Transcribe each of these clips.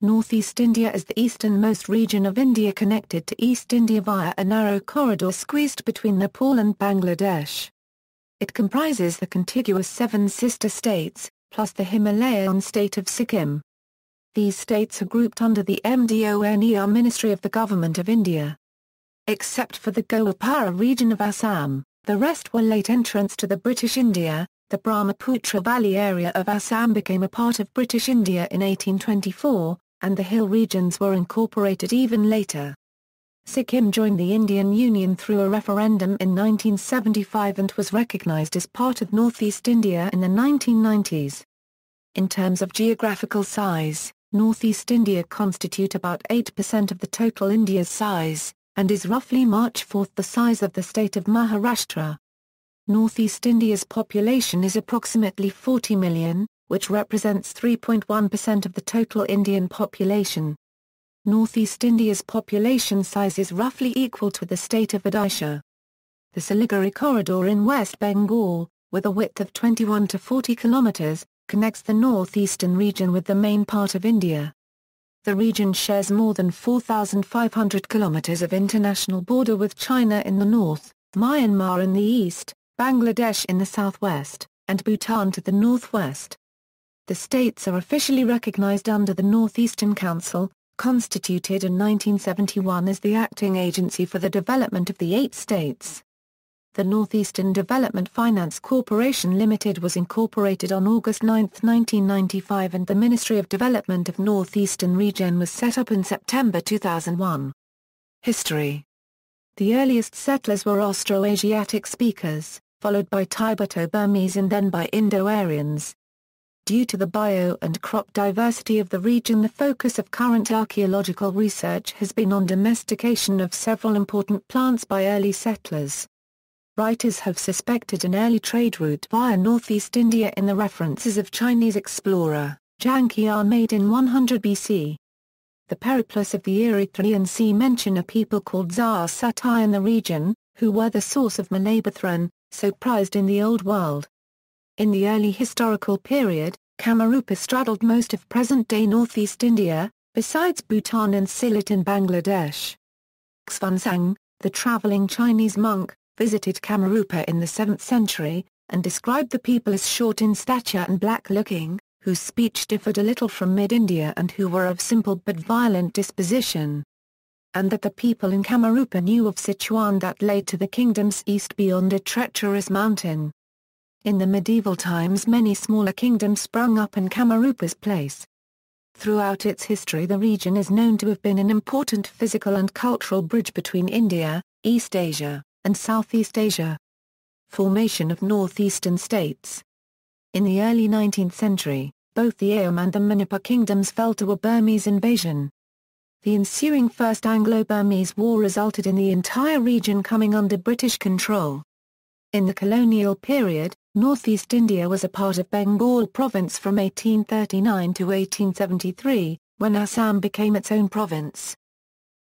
Northeast India is the easternmost region of India connected to East India via a narrow corridor squeezed between Nepal and Bangladesh. It comprises the contiguous 7 sister states, plus the Himalayan state of Sikkim. These states are grouped under the MDONER Ministry of the Government of India. Except for the Goalpara region of Assam, the rest were late entrants to the British India. The Brahmaputra Valley area of Assam became a part of British India in 1824, and the hill regions were incorporated even later. Sikkim joined the Indian Union through a referendum in 1975 and was recognized as part of Northeast India in the 1990s. In terms of geographical size, Northeast India constitute about 8% of the total India's size, and is roughly one-fourth the size of the state of Maharashtra. Northeast India's population is approximately 40 million, which represents 3.1% of the total Indian population. Northeast India's population size is roughly equal to the state of Odisha. The Siliguri corridor in West Bengal, with a width of 21 to 40 kilometers, connects the northeastern region with the main part of India. The region shares more than 4,500 kilometers of international border with China in the north, Myanmar in the east, Bangladesh in the southwest, and Bhutan to the northwest. The states are officially recognized under the Northeastern Council, constituted in 1971 as the acting agency for the development of the 8 states. The Northeastern Development Finance Corporation Limited was incorporated on August 9, 1995, and the Ministry of Development of Northeastern Region was set up in September 2001. History. The earliest settlers were Austroasiatic speakers, followed by Tibeto-Burmese and then by Indo-Aryans. Due to the bio- and crop diversity of the region, the focus of current archaeological research has been on domestication of several important plants by early settlers. Writers have suspected an early trade route via northeast India in the references of Chinese explorer, Zhang Qian made in 100 BC. The periplus of the Erythraean Sea mention a people called Zar Sutai in the region, who were the source of Malabathran, so prized in the Old World. In the early historical period, Kamarupa straddled most of present-day northeast India, besides Bhutan and Sylhet in Bangladesh. Xuanzang, the traveling Chinese monk, visited Kamarupa in the 7th century, and described the people as short in stature and black-looking, whose speech differed a little from mid-India and who were of simple but violent disposition. And that the people in Kamarupa knew of Sichuan that lay to the kingdom's east beyond a treacherous mountain. In the medieval times many smaller kingdoms sprung up in Kamarupa's place. Throughout its history the region is known to have been an important physical and cultural bridge between India, East Asia, and Southeast Asia. Formation of northeastern states. In the early 19th century, both the Assam and the Manipur kingdoms fell to a Burmese invasion. The ensuing First Anglo-Burmese War resulted in the entire region coming under British control. In the colonial period, Northeast India was a part of Bengal province from 1839 to 1873, when Assam became its own province.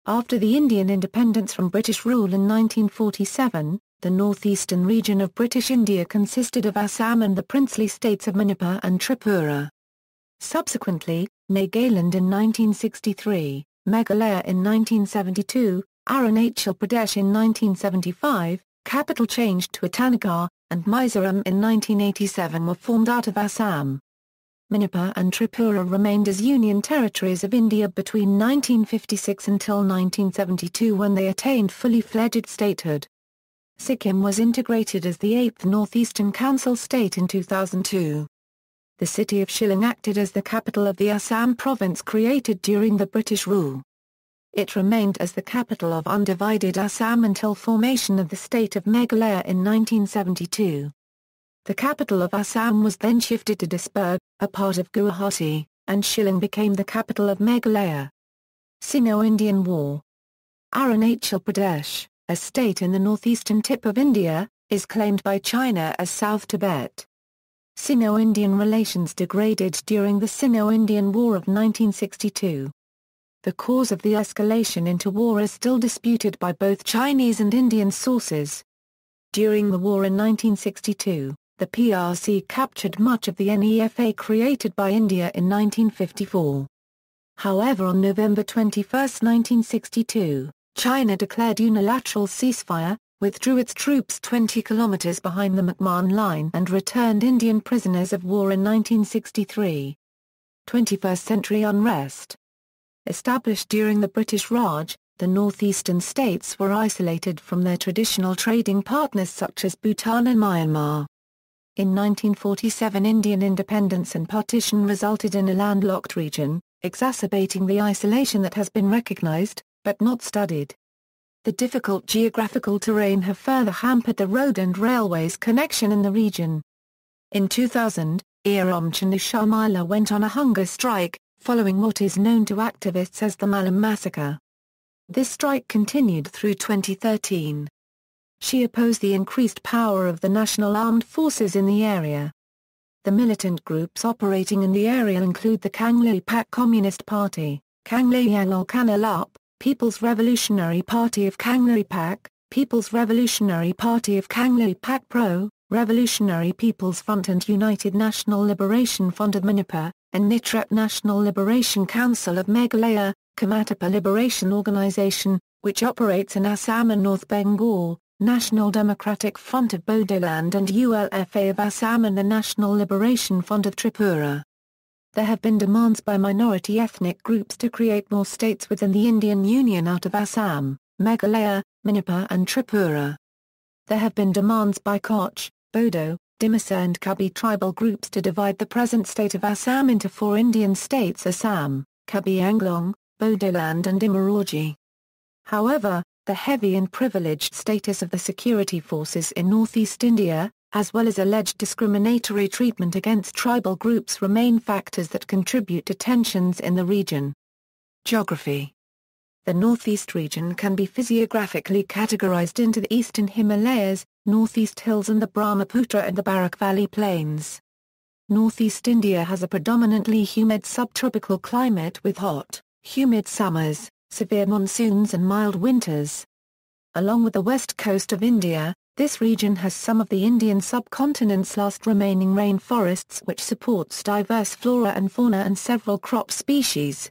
After the Indian independence from British rule in 1947, the northeastern region of British India consisted of Assam and the princely states of Manipur and Tripura. Subsequently, Nagaland in 1963, Meghalaya in 1972, Arunachal Pradesh in 1975, capital changed to Itanagar, and Mizoram in 1987 were formed out of Assam. Manipur and Tripura remained as union territories of India between 1956 until 1972 when they attained fully fledged statehood. Sikkim was integrated as the 8th Northeastern Council state in 2002. The city of Shillong acted as the capital of the Assam province created during the British rule. It remained as the capital of undivided Assam until formation of the state of Meghalaya in 1972. The capital of Assam was then shifted to Disburg, a part of Guwahati, and Shillong became the capital of Meghalaya. Sino-Indian War. Arunachal Pradesh, a state in the northeastern tip of India, is claimed by China as South Tibet. Sino-Indian relations degraded during the Sino-Indian War of 1962. The cause of the escalation into war is still disputed by both Chinese and Indian sources. During the war in 1962, the PRC captured much of the NEFA created by India in 1954. However, on November 21, 1962, China declared unilateral ceasefire, withdrew its troops 20 kilometers behind the McMahon Line and returned Indian prisoners of war in 1963. 21st century unrest. Established during the British Raj, the northeastern states were isolated from their traditional trading partners such as Bhutan and Myanmar. In 1947, Indian independence and partition resulted in a landlocked region, exacerbating the isolation that has been recognized, but not studied. The difficult geographical terrain have further hampered the road and railways connection in the region. In 2000, Erom Chanu Sharmila went on a hunger strike, following what is known to activists as the Mallam Massacre. This strike continued through 2013. She opposed the increased power of the National Armed Forces in the area. The militant groups operating in the area include the Kangleipak Communist Party, Kangleiyangal Kanalup, People's Revolutionary Party of Kangleipak, People's Revolutionary Party of Kangleipak Pro, Revolutionary People's Front and United National Liberation Front of Manipur, and Nitrep National Liberation Council of Meghalaya, Kamatapa Liberation Organization, which operates in Assam and North Bengal, National Democratic Front of Bodoland and ULFA of Assam and the National Liberation Front of Tripura. There have been demands by minority ethnic groups to create more states within the Indian Union out of Assam, Meghalaya, Manipur and Tripura. There have been demands by Koch, Bodo, Dimasa and Kubi tribal groups to divide the present state of Assam into 4 Indian states: Assam, Kubi Anglong, Bodoland and Imororji. However, the heavy and privileged status of the security forces in northeast India, as well as alleged discriminatory treatment against tribal groups, remain factors that contribute to tensions in the region. Geography. The northeast region can be physiographically categorized into the eastern Himalayas, northeast hills and the Brahmaputra and the Barak Valley plains. Northeast India has a predominantly humid subtropical climate with hot, humid summers, severe monsoons and mild winters. Along with the west coast of India, this region has some of the Indian subcontinent's last remaining rainforests, which supports diverse flora and fauna and several crop species.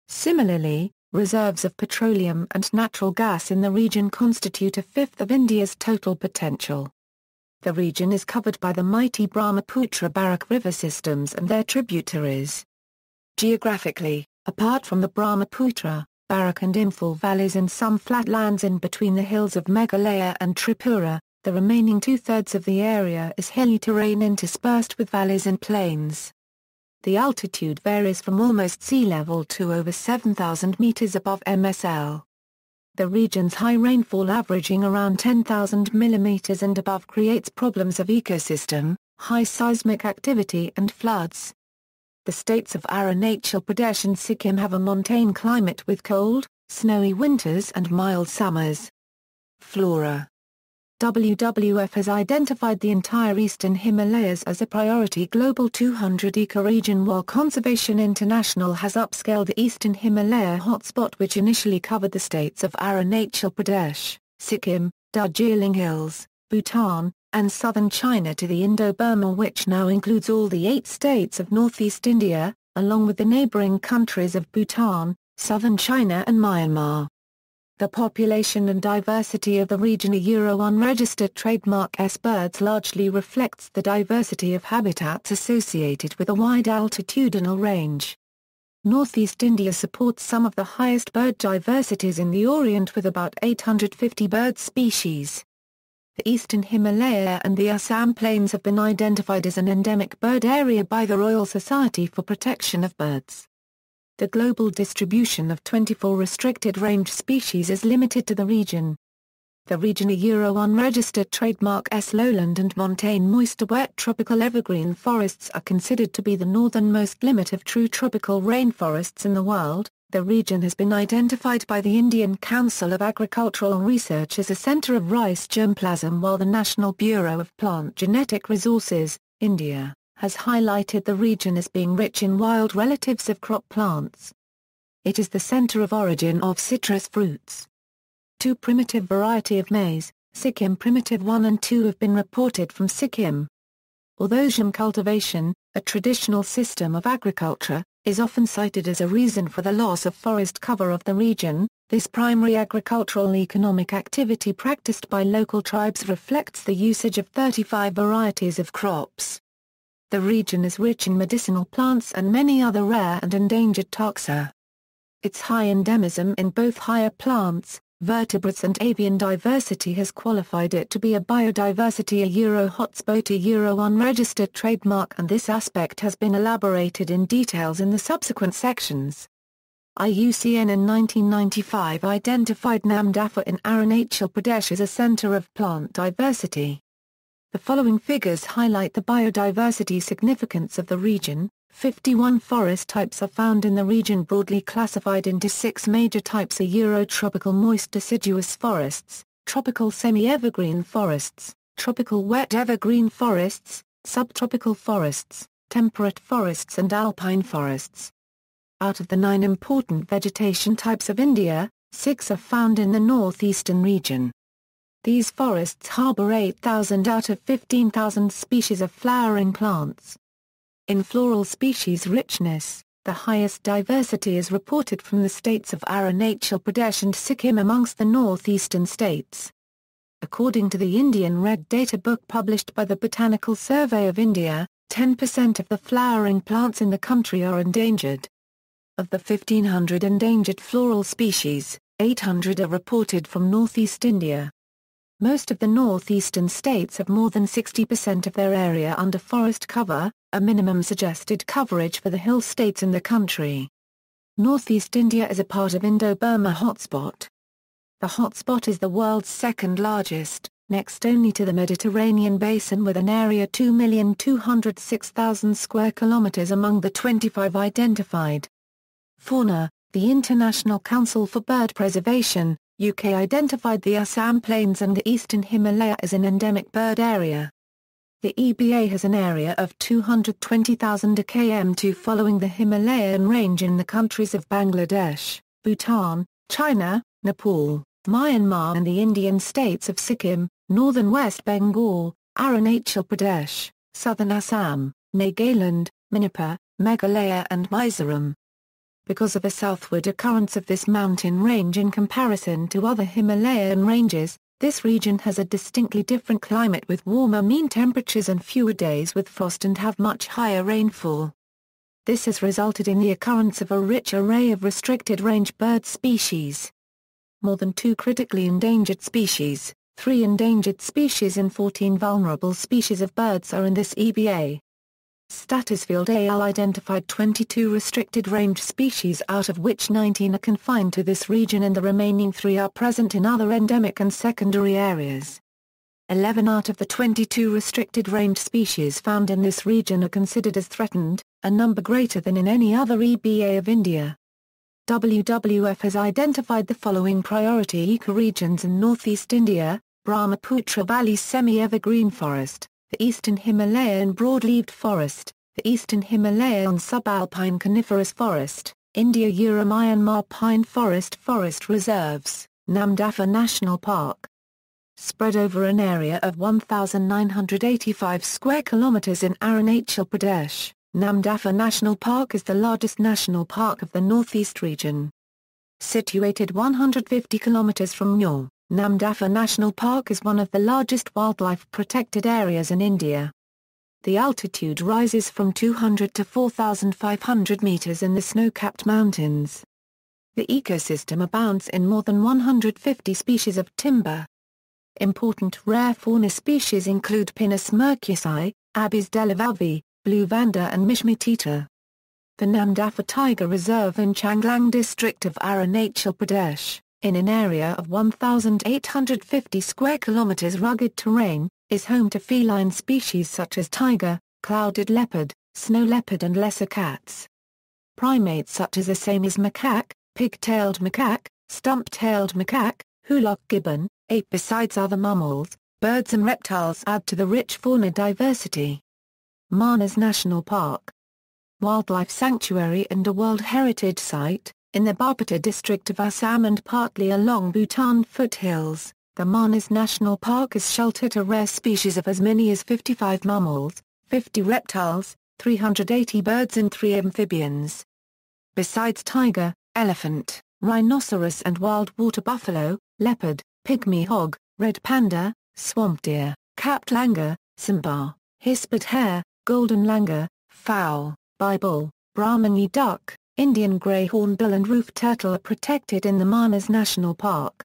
Similarly, reserves of petroleum and natural gas in the region constitute a fifth of India's total potential. The region is covered by the mighty Brahmaputra-Barak river systems and their tributaries. Geographically, apart from the Brahmaputra, Barak and Imphal valleys and some flatlands in between the hills of Meghalaya and Tripura, the remaining two-thirds of the area is hilly terrain interspersed with valleys and plains. The altitude varies from almost sea level to over 7,000 meters above MSL. The region's high rainfall averaging around 10,000 millimeters and above creates problems of ecosystem, high seismic activity and floods. The states of Arunachal Pradesh and Sikkim have a montane climate with cold, snowy winters and mild summers. Flora. WWF has identified the entire eastern Himalayas as a priority global 200 ecoregion, while Conservation International has upscaled the eastern Himalaya hotspot, which initially covered the states of Arunachal Pradesh, Sikkim, Darjeeling Hills, Bhutan, and southern China to the Indo-Burma, which now includes all the 8 states of northeast India, along with the neighboring countries of Bhutan, southern China and Myanmar. The population and diversity of the region unregistered trademark S birds largely reflects the diversity of habitats associated with a wide altitudinal range. Northeast India supports some of the highest bird diversities in the Orient with about 850 bird species. The eastern Himalaya and the Assam Plains have been identified as an endemic bird area by the Royal Society for Protection of Birds. The global distribution of 24 restricted range species is limited to the region. The region unregistered trademark S lowland and montane moist wet tropical evergreen forests are considered to be the northernmost limit of true tropical rainforests in the world. The region has been identified by the Indian Council of Agricultural Research as a center of rice germplasm, while the National Bureau of Plant Genetic Resources, India, has highlighted the region as being rich in wild relatives of crop plants. It is the center of origin of citrus fruits. 2 primitive variety of maize, Sikkim primitive 1 and 2, have been reported from Sikkim. Although jam cultivation, a traditional system of agriculture, is often cited as a reason for the loss of forest cover of the region. This primary agricultural economic activity practiced by local tribes reflects the usage of 35 varieties of crops. The region is rich in medicinal plants and many other rare and endangered taxa. Its high endemism in both higher plants, vertebrates and avian diversity has qualified it to be a biodiversity hotspot unregistered trademark, and this aspect has been elaborated in details in the subsequent sections. IUCN in 1995 identified Namdapha in Arunachal Pradesh as a center of plant diversity. The following figures highlight the biodiversity significance of the region. 51 forest types are found in the region, broadly classified into 6 major types: tropical moist deciduous forests, tropical semi-evergreen forests, tropical wet evergreen forests, subtropical forests, temperate forests and alpine forests. Out of the 9 important vegetation types of India, 6 are found in the northeastern region. These forests harbor 8,000 out of 15,000 species of flowering plants. In floral species richness, the highest diversity is reported from the states of Arunachal Pradesh and Sikkim amongst the northeastern states. According to the Indian Red Data Book published by the Botanical Survey of India, 10% of the flowering plants in the country are endangered. Of the 1,500 endangered floral species, 800 are reported from northeast India. Most of the northeastern states have more than 60% of their area under forest cover, a minimum suggested coverage for the hill states in the country. Northeast India is a part of Indo-Burma hotspot. The hotspot is the world's second largest, next only to the Mediterranean basin, with an area 2,206,000 square kilometers among the 25 identified. Fauna. The International Council for Bird Preservation, UK, identified the Assam Plains and the Eastern Himalaya as an endemic bird area. The EBA has an area of 220,000 km2 following the Himalayan range in the countries of Bangladesh, Bhutan, China, Nepal, Myanmar and the Indian states of Sikkim, northern West Bengal, Arunachal Pradesh, southern Assam, Nagaland, Manipur, Meghalaya and Mizoram. Because of the southward occurrence of this mountain range in comparison to other Himalayan ranges, this region has a distinctly different climate with warmer mean temperatures and fewer days with frost and have much higher rainfall. This has resulted in the occurrence of a rich array of restricted range bird species. More than 2 critically endangered species, 3 endangered species and 14 vulnerable species of birds are in this EBA. Statusfield AL identified 22 restricted range species, out of which 19 are confined to this region and the remaining 3 are present in other endemic and secondary areas. 11 out of the 22 restricted range species found in this region are considered as threatened, a number greater than in any other EBA of India. WWF has identified the following priority ecoregions in northeast India: Brahmaputra Valley semi-evergreen forest, the eastern Himalayan broadleaved forest, the eastern Himalayan subalpine coniferous forest, India-Myanmar pine forest reserves, Namdapha National Park. Spread over an area of 1,985 square kilometers in Arunachal Pradesh, Namdapha National Park is the largest national park of the northeast region. Situated 150 kilometers from Nyor, Namdapha National Park is one of the largest wildlife protected areas in India. The altitude rises from 200 to 4,500 meters in the snow-capped mountains. The ecosystem abounds in more than 150 species of timber. Important rare fauna species include Pinus mercusi, Abies delavalvi, blue vanda and Mishmitita. The Namdapha Tiger Reserve in Changlang district of Arunachal Pradesh, in an area of 1,850 square kilometers rugged terrain, is home to feline species such as tiger, clouded leopard, snow leopard and lesser cats. Primates such as Assamese macaque, pig-tailed macaque, stump-tailed macaque, hoolock gibbon, ape besides other mammals, birds and reptiles add to the rich fauna diversity. Manas National Park. Wildlife sanctuary and a World Heritage Site. In the Barpeta district of Assam and partly along Bhutan foothills, the Manas National Park is shelter to rare species of as many as 55 mammals, 50 reptiles, 380 birds and 3 amphibians. Besides tiger, elephant, rhinoceros and wild water buffalo, leopard, pygmy hog, red panda, swamp deer, capped langur, sambar, hispid hare, golden langur, fowl, bibull, Brahmani duck, Indian grey hornbill and roof turtle are protected in the Manas National Park.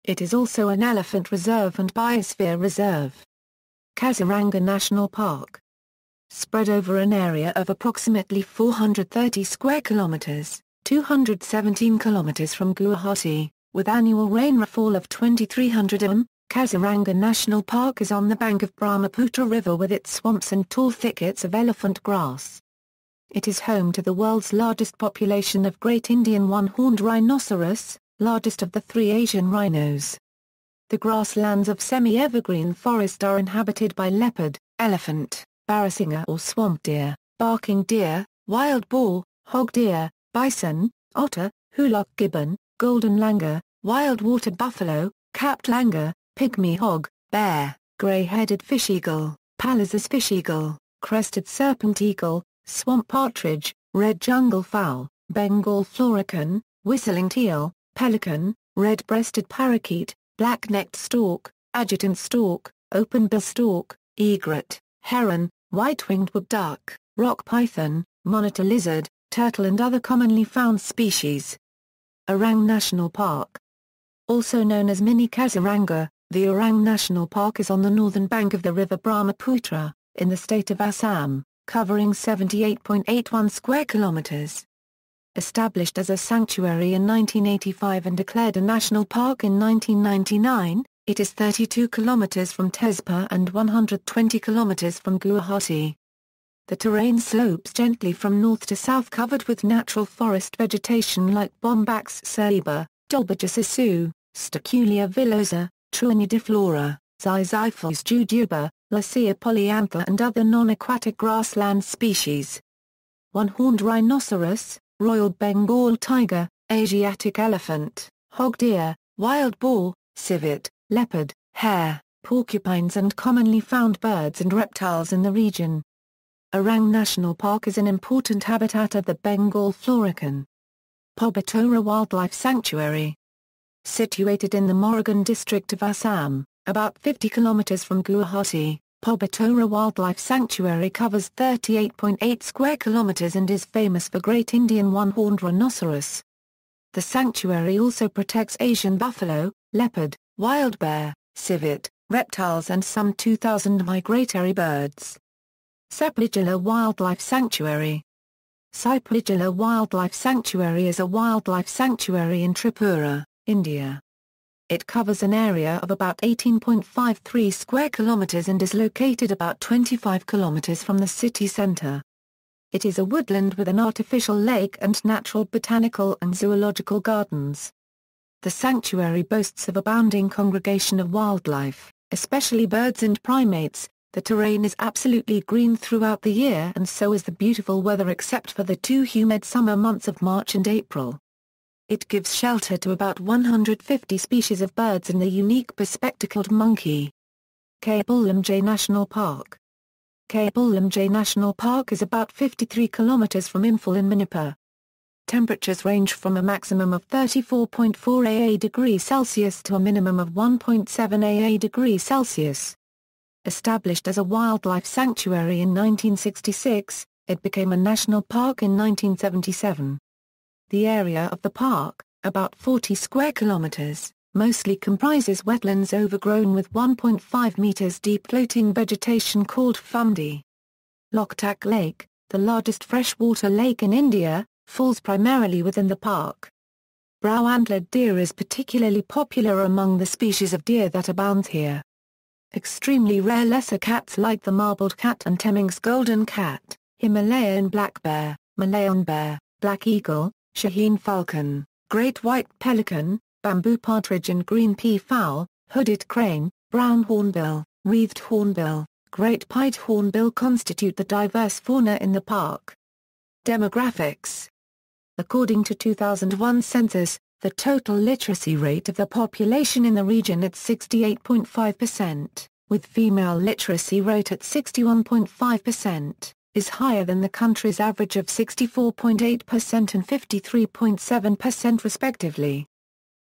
It is also an elephant reserve and biosphere reserve. Kaziranga National Park. Spread over an area of approximately 430 square kilometers, 217 kilometers from Guwahati, with annual rainfall of 2300 mm, Kaziranga National Park is on the bank of Brahmaputra River with its swamps and tall thickets of elephant grass. It is home to the world's largest population of Great Indian one-horned rhinoceros, largest of the three Asian rhinos. The grasslands of semi-evergreen forest are inhabited by leopard, elephant, barasingha or swamp deer, barking deer, wild boar, hog deer, bison, otter, hoolock gibbon, golden langur, wild water buffalo, capped langur, pygmy hog, bear, grey-headed fish eagle, Pallas's fish eagle, crested serpent eagle, swamp partridge, red jungle fowl, Bengal florican, whistling teal, pelican, red-breasted parakeet, black-necked stork, adjutant stork, open-bill stork, egret, heron, white-winged wood duck, rock python, monitor lizard, turtle and other commonly found species. Orang National Park. Also known as Mini Kaziranga, the Orang National Park is on the northern bank of the river Brahmaputra, in the state of Assam, covering 78.81 square kilometers. Established as a sanctuary in 1985 and declared a national park in 1999, it is 32 kilometers from Tezpur and 120 kilometers from Guwahati. The terrain slopes gently from north to south covered with natural forest vegetation like Bombax ceiba, Dolbergia Staculia villosa, Truanidiflora, Ziziphus jujuba, Lycia polyantha and other non-aquatic grassland species. One-horned rhinoceros, Royal Bengal tiger, Asiatic elephant, hog deer, wild boar, civet, leopard, hare, porcupines and commonly found birds and reptiles in the region. Orang National Park is an important habitat of the Bengal florican. Pobitora Wildlife Sanctuary. Situated in the Morgan district of Assam, about 50 kilometers from Guwahati, Pobitora Wildlife Sanctuary covers 38.8 square kilometers and is famous for Great Indian one-horned rhinoceros. The sanctuary also protects Asian buffalo, leopard, wild bear, civet, reptiles and some 2,000 migratory birds. Sapligila Wildlife Sanctuary. Sapligila Wildlife Sanctuary is a wildlife sanctuary in Tripura, India. It covers an area of about 18.53 square kilometers and is located about 25 kilometers from the city center. It is a woodland with an artificial lake and natural botanical and zoological gardens. The sanctuary boasts of abounding congregation of wildlife, especially birds and primates. The terrain is absolutely green throughout the year and so is the beautiful weather except for the two humid summer months of March and April. It gives shelter to about 150 species of birds and the unique bespectacled monkey. Keabulamjay National Park. Keabulamjay National Park is about 53 kilometers from Imphal in Manipur. Temperatures range from a maximum of 34.4 AA degrees Celsius to a minimum of 1.7 AA degrees Celsius. Established as a wildlife sanctuary in 1966, it became a national park in 1977. The area of the park, about 40 square kilometers, mostly comprises wetlands overgrown with 1.5 meters deep floating vegetation called Fundi. Loktak Lake, the largest freshwater lake in India, falls primarily within the park. Brow-antlered deer is particularly popular among the species of deer that abound here. Extremely rare lesser cats like the marbled cat and Temminck's golden cat, Himalayan black bear, Malayan bear, black eagle, Shaheen falcon, great white pelican, bamboo partridge and green pea fowl, hooded crane, brown hornbill, wreathed hornbill, great pied hornbill constitute the diverse fauna in the park. Demographics. According to 2001 census, the total literacy rate of the population in the region at 68.5%, with female literacy rate at 61.5%. is higher than the country's average of 64.8% and 53.7% respectively.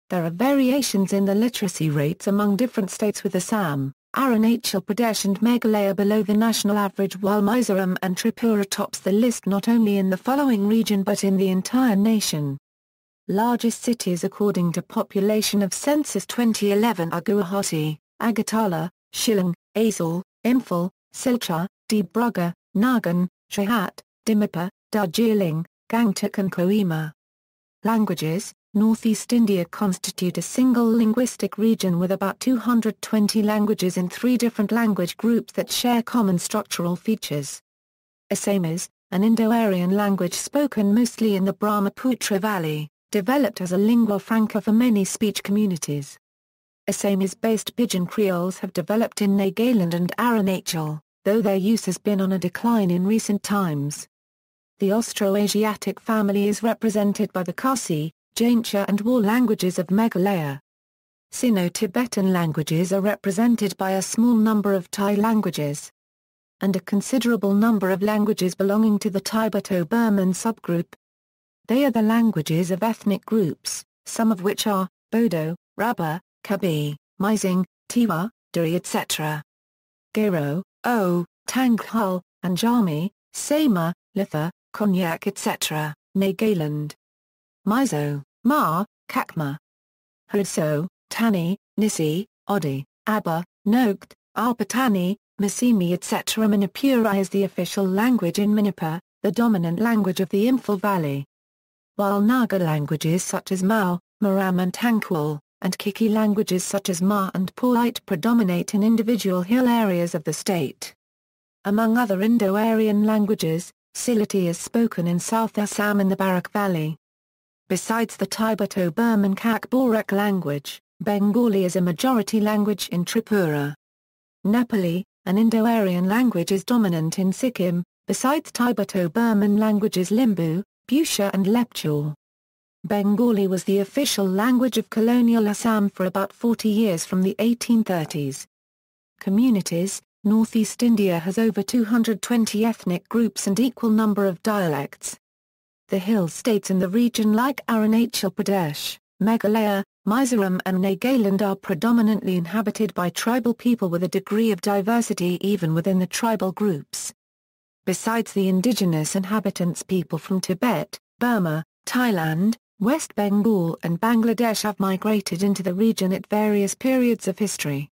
There are variations in the literacy rates among different states, with Assam, Arunachal Pradesh and Meghalaya below the national average, while Mizoram and Tripura tops the list not only in the following region but in the entire nation. Largest cities according to population of Census 2011 are Guwahati, Agartala, Shillong, Aizawl, Imphal, Silchar, Dibrugarh, Nagaland, Shahad, Dimapur, Darjeeling, Gangtok and Kohima. Languages: Northeast India constitute a single linguistic region with about 220 languages in 3 different language groups that share common structural features. Assamese, an Indo-Aryan language spoken mostly in the Brahmaputra Valley, developed as a lingua franca for many speech communities. Assamese-based Pidgin Creoles have developed in Nagaland and Arunachal, though their use has been on a decline in recent times. The Austroasiatic family is represented by the Khasi, Jaintia and War languages of Meghalaya. Sino-Tibetan languages are represented by a small number of Thai languages, and a considerable number of languages belonging to the Tibeto-Burman subgroup. They are the languages of ethnic groups, some of which are Bodo, Rabba, Kabi, Mising, Tiwa, Dari etc. Garo, O, Tanghul, Anjami, Sama, Litha, Konyak etc., Nagaland. Mizo, Ma, Kakma. Hudso, Tani, Nisi, Odi, Abba, Nogt, Alpatani, Masimi etc. Manipuri is the official language in Manipur, the dominant language of the Imphal Valley. While Naga languages such as Mao, Maram and Tangkhul, and Kiki languages such as Ma and Paulite predominate in individual hill areas of the state. Among other Indo-Aryan languages, Sylheti is spoken in South Assam in the Barak Valley. Besides the Tibeto-Burman Kak-Borak language, Bengali is a majority language in Tripura. Nepali, an Indo-Aryan language, is dominant in Sikkim, besides Tibeto-Burman languages Limbu, Busha and Lepcha. Bengali was the official language of colonial Assam for about 40 years from the 1830s. Communities: Northeast India has over 220 ethnic groups and equal number of dialects. The hill states in the region like Arunachal Pradesh, Meghalaya, Mizoram and Nagaland are predominantly inhabited by tribal people with a degree of diversity even within the tribal groups. Besides the indigenous inhabitants, people from Tibet, Burma, Thailand, West Bengal and Bangladesh have migrated into the region at various periods of history.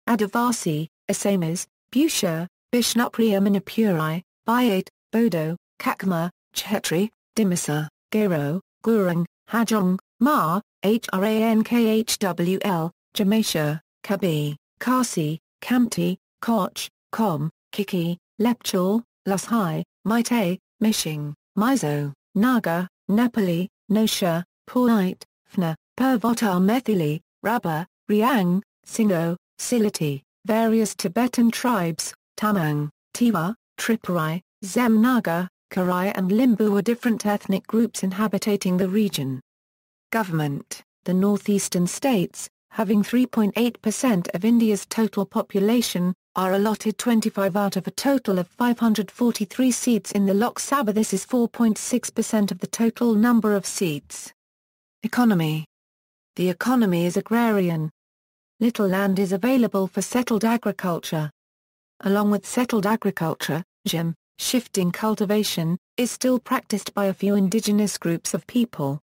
Adivasi, Assamese, Busha, Bishnupriya Manipuri, Biate, Bodo, Kakma, Chetri, Dimasa, Garo, Gurung, Hajong, Ma, Hrankhwl, Jamasha, Kabi, Khasi, Khamti, Koch, Kom, Kiki, Lepcha, Lusai, Meitei, Mishing, Mizo, Naga, Nepali, Nosha, Paulite, Fna, Purvotar Methili, Rabba, Riang, Singo, Sylheti. Various Tibetan tribes, Tamang, Tiwa, Tripura, Zem Naga, Karai and Limbu are different ethnic groups inhabiting the region. Government: the northeastern states, having 3.8% of India's total population, are allotted 25 out of a total of 543 seats in the Lok Sabha. This is 4.6% of the total number of seats. Economy: the economy is agrarian. Little land is available for settled agriculture. Along with settled agriculture, shifting cultivation, is still practiced by a few indigenous groups of people.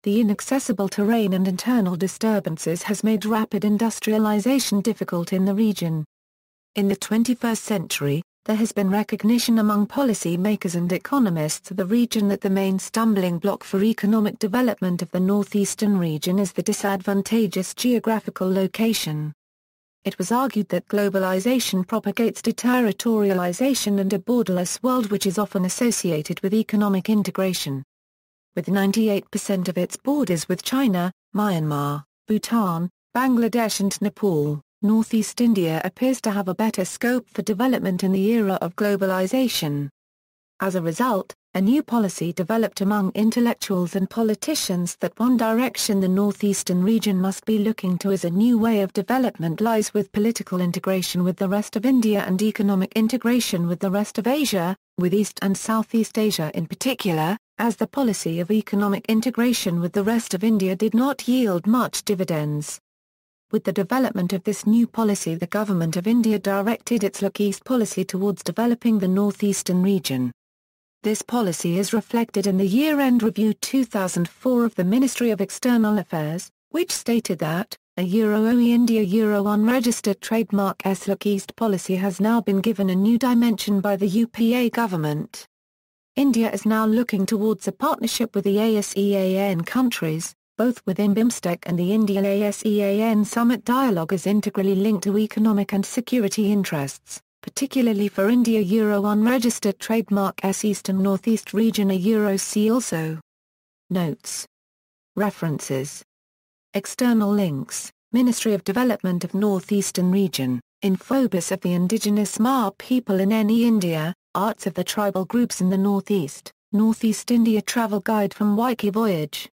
The inaccessible terrain and internal disturbances has made rapid industrialization difficult in the region. In the 21st century, there has been recognition among policy makers and economists of the region that the main stumbling block for economic development of the northeastern region is the disadvantageous geographical location. It was argued that globalization propagates deterritorialization and a borderless world which is often associated with economic integration. With 98% of its borders with China, Myanmar, Bhutan, Bangladesh and Nepal, Northeast India appears to have a better scope for development in the era of globalization. As a result, A new policy developed among intellectuals and politicians that one direction the northeastern region must be looking to as a new way of development lies with political integration with the rest of India and economic integration with the rest of Asia, with East and Southeast Asia in particular, as the policy of economic integration with the rest of India did not yield much dividends. With the development of this new policy, the Government of India directed its Look East policy towards developing the northeastern region. This policy is reflected in the Year-End Review 2004 of the Ministry of External Affairs, which stated that, a OE India unregistered trademark Look East policy has now been given a new dimension by the UPA government. India is now looking towards a partnership with the ASEAN countries, both within BIMSTEC and the India-ASEAN Summit dialogue is integrally linked to economic and security interests, particularly for India unregistered trademark East and Northeast region see also. Notes. References. External links, Ministry of Development of Northeastern Region, Infobus of the Indigenous Ma people in NE India, Arts of the Tribal Groups in the Northeast, Northeast India Travel Guide from Wiki Voyage.